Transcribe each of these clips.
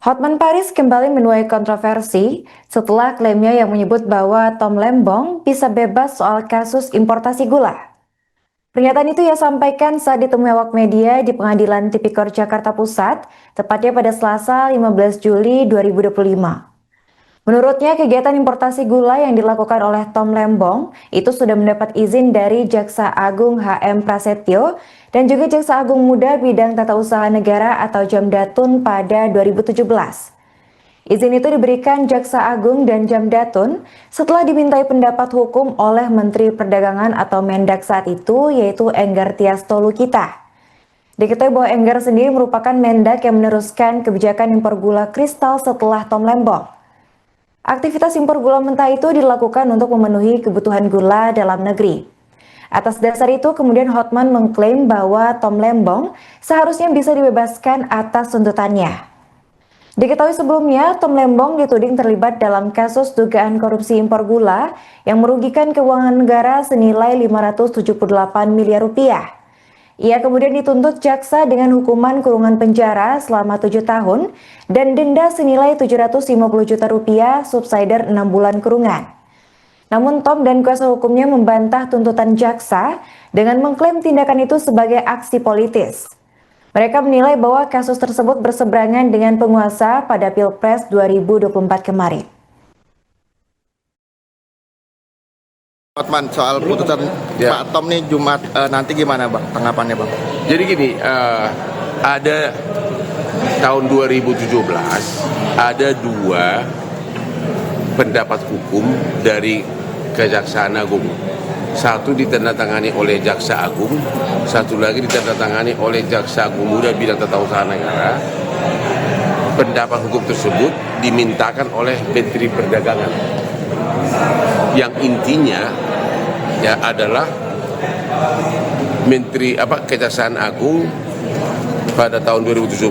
Hotman Paris kembali menuai kontroversi setelah klaimnya yang menyebut bahwa Tom Lembong bisa bebas soal kasus importasi gula. Pernyataan itu ia sampaikan saat ditemui awak media di Pengadilan Tipikor Jakarta Pusat, tepatnya pada Selasa 15 Juli 2025. Menurutnya, kegiatan importasi gula yang dilakukan oleh Tom Lembong itu sudah mendapat izin dari Jaksa Agung HM Prasetyo dan juga Jaksa Agung Muda Bidang Tata Usaha Negara atau Jamdatun pada 2017. Izin itu diberikan Jaksa Agung dan Jamdatun setelah dimintai pendapat hukum oleh Menteri Perdagangan atau Mendak saat itu, yaitu Enggar Tias Tolukita. Diketahui bahwa Enggar sendiri merupakan Mendak yang meneruskan kebijakan impor gula kristal setelah Tom Lembong. Aktivitas impor gula mentah itu dilakukan untuk memenuhi kebutuhan gula dalam negeri. Atas dasar itu, kemudian Hotman mengklaim bahwa Tom Lembong seharusnya bisa dibebaskan atas tuntutannya. Diketahui sebelumnya, Tom Lembong dituding terlibat dalam kasus dugaan korupsi impor gula yang merugikan keuangan negara senilai 578 miliar rupiah. Ia kemudian dituntut jaksa dengan hukuman kurungan penjara selama 7 tahun dan denda senilai 750 juta rupiah subsidiar 6 bulan kurungan. Namun Tom dan kuasa hukumnya membantah tuntutan jaksa dengan mengklaim tindakan itu sebagai aksi politis. Mereka menilai bahwa kasus tersebut berseberangan dengan penguasa pada Pilpres 2024 kemarin. Hotman, soal putusan Pak Tom nih Jumat nanti gimana Bang tanggapannya Bang? Jadi gini, ada tahun 2017 ada dua pendapat hukum dari Kejaksaan Agung. Satu ditandatangani oleh Jaksa Agung, satu lagi ditandatangani oleh Jaksa Agung Muda Bidang Tata Usaha Negara. Pendapat hukum tersebut dimintakan oleh Menteri Perdagangan, yang intinya ya adalah Kejaksaan Agung pada tahun 2017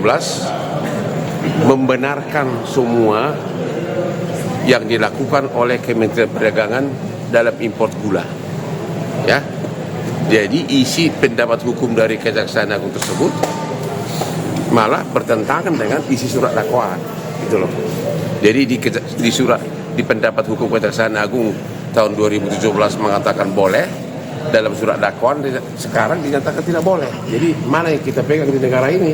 membenarkan semua yang dilakukan oleh Kementerian Perdagangan dalam import gula. Ya, jadi isi pendapat hukum dari Kejaksaan Agung tersebut malah bertentangan dengan isi surat dakwaan, gitu loh. Jadi di pendapat hukum Kejaksaan Agung tahun 2017 mengatakan boleh, dalam surat dakwaan sekarang dinyatakan tidak boleh. Jadi mana yang kita pegang di negara ini?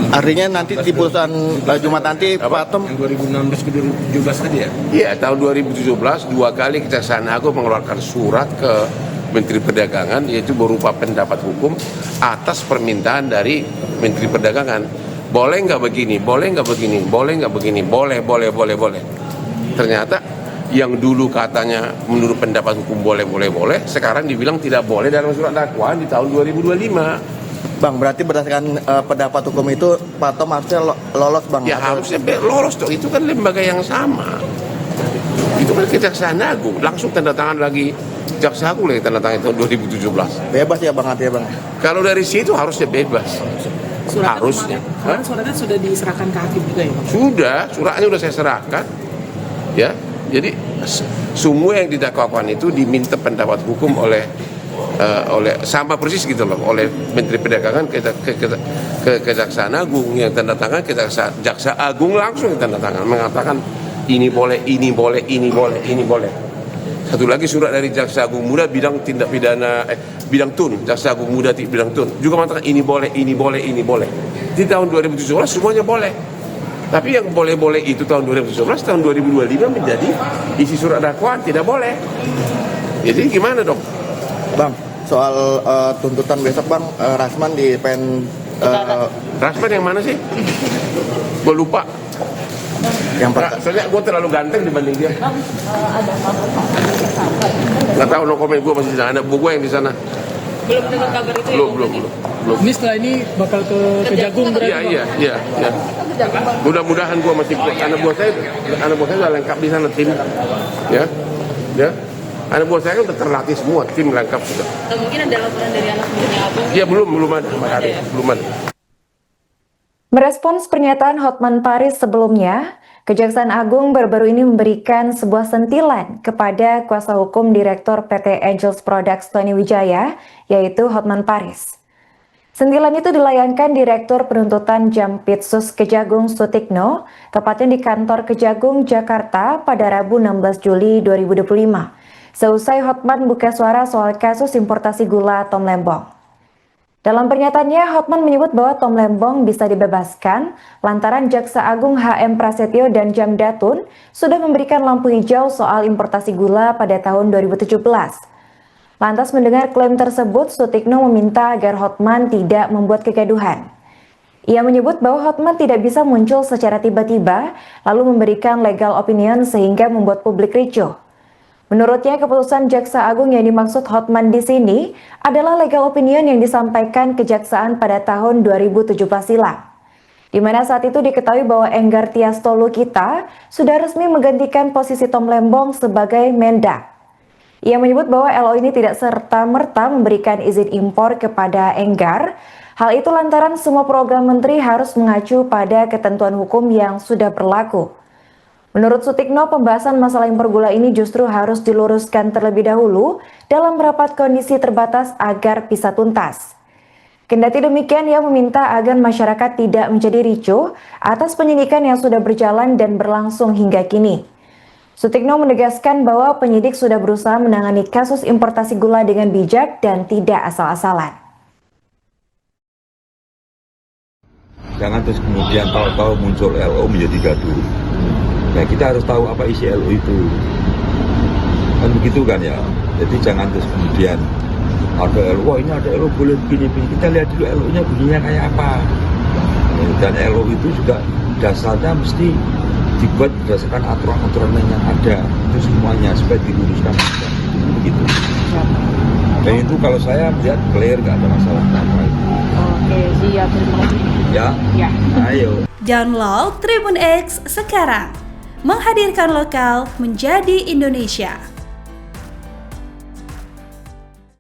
Artinya nanti di putusan Jumat nanti Pak Tom 2016 ke 2017 tadi ya? Iya, tahun 2017 dua kali Kejaksaan Agung mengeluarkan surat ke Menteri Perdagangan, yaitu berupa pendapat hukum atas permintaan dari Menteri Perdagangan. Boleh nggak begini, boleh nggak begini, boleh nggak begini, boleh. Ternyata yang dulu katanya menurut pendapat hukum boleh, sekarang dibilang tidak boleh dalam surat dakwaan di tahun 2025. Bang, berarti berdasarkan pendapat hukum itu Pak Tom harusnya lolos Bang? Ya harusnya lolos dong, itu kan lembaga yang sama. Itu kan Kejaksaan Agung, langsung tanda tangan lagi Jaksa Agung lagi tanda tangan tahun 2017. Bebas ya Bang artinya Bang? Kalau dari situ harusnya bebas. Harusnya. Suratnya sudah diserahkan ke hakim juga ya Bang? Suratnya sudah saya serahkan. Ya, jadi semua yang didakwakan itu diminta pendapat hukum oleh sama persis gitu loh, oleh Menteri Perdagangan ke Kejaksaan Agung, yang tanda tangan Jaksa Agung langsung yang tanda tangan mengatakan ini boleh. Satu lagi surat dari Jaksa Agung Muda bidang tindak pidana bidang tun, Jaksa Agung Muda bidang tun juga mengatakan ini boleh. Di tahun 2017 semuanya boleh. Tapi yang boleh itu tahun 2017, tahun 2025 menjadi isi surat dakwaan tidak boleh. Jadi gimana dong? Bang, soal tuntutan besok Bang, Rasman di Rasman yang mana sih? Gue lupa. Soalnya gue terlalu ganteng dibanding dia. Nggak tahu, no comment, gue masih di sana. Anak buku yang di sana. Belum dengar kabar itu ya? Belum. Ini setelah ini bakal ke Kejagung berarti? Iya. Mudah-mudahan gue masih kuat. Anak buah saya sudah lengkap di sana tim. Ya. Anak buah saya kan sudah terlatih semua, tim lengkap sudah. Mungkin ada laporan dari anak buahnya Abang? Iya, belum ada. Merespons pernyataan Hotman Paris sebelumnya, Kejaksaan Agung baru-baru ini memberikan sebuah sentilan kepada kuasa hukum Direktur PT Angels Products Tony Wijaya, yaitu Hotman Paris. Sentilan itu dilayangkan Direktur Penuntutan Jampitsus Kejagung Sutikno, tepatnya di kantor Kejagung, Jakarta pada Rabu 16 Juli 2025. Seusai Hotman buka suara soal kasus importasi gula Tom Lembong. Dalam pernyataannya, Hotman menyebut bahwa Tom Lembong bisa dibebaskan lantaran Jaksa Agung HM Prasetyo dan Jamdatun sudah memberikan lampu hijau soal importasi gula pada tahun 2017. Lantas mendengar klaim tersebut, Sutikno meminta agar Hotman tidak membuat kegaduhan. Ia menyebut bahwa Hotman tidak bisa muncul secara tiba-tiba lalu memberikan legal opinion sehingga membuat publik ricuh. Menurutnya, keputusan Jaksa Agung yang dimaksud Hotman di sini adalah legal opinion yang disampaikan Kejaksaan pada tahun 2017 silam, di mana saat itu diketahui bahwa Enggar Tias Tolukita sudah resmi menggantikan posisi Tom Lembong sebagai Mendak. Ia menyebut bahwa LO ini tidak serta-merta memberikan izin impor kepada Enggar. Hal itu lantaran semua program menteri harus mengacu pada ketentuan hukum yang sudah berlaku. Menurut Sutikno, pembahasan masalah impor gula ini justru harus diluruskan terlebih dahulu dalam rapat kondisi terbatas agar bisa tuntas. Kendati demikian, ia meminta agar masyarakat tidak menjadi ricuh atas penyidikan yang sudah berjalan dan berlangsung hingga kini. Sutikno menegaskan bahwa penyidik sudah berusaha menangani kasus importasi gula dengan bijak dan tidak asal-asalan. Jangan terus kemudian tahu-tahu muncul LO menjadi gaduh. Nah, kita harus tahu apa isi LO itu. Kan begitu kan ya. Jadi jangan terus kemudian ada LO, wah ini ada LO boleh begini-begini. Kita lihat dulu LO-nya bunyinya kayak apa. Dan LO itu juga dasarnya mesti dibuat berdasarkan aturan-aturan yang ada, itu semuanya supaya diluruskan begitu. Dan itu kalau saya melihat clear, nggak ada masalah apa itu. Oke, siap. Terima kasih. Ya, ayo. Download Tribun X sekarang, menghadirkan lokal menjadi Indonesia.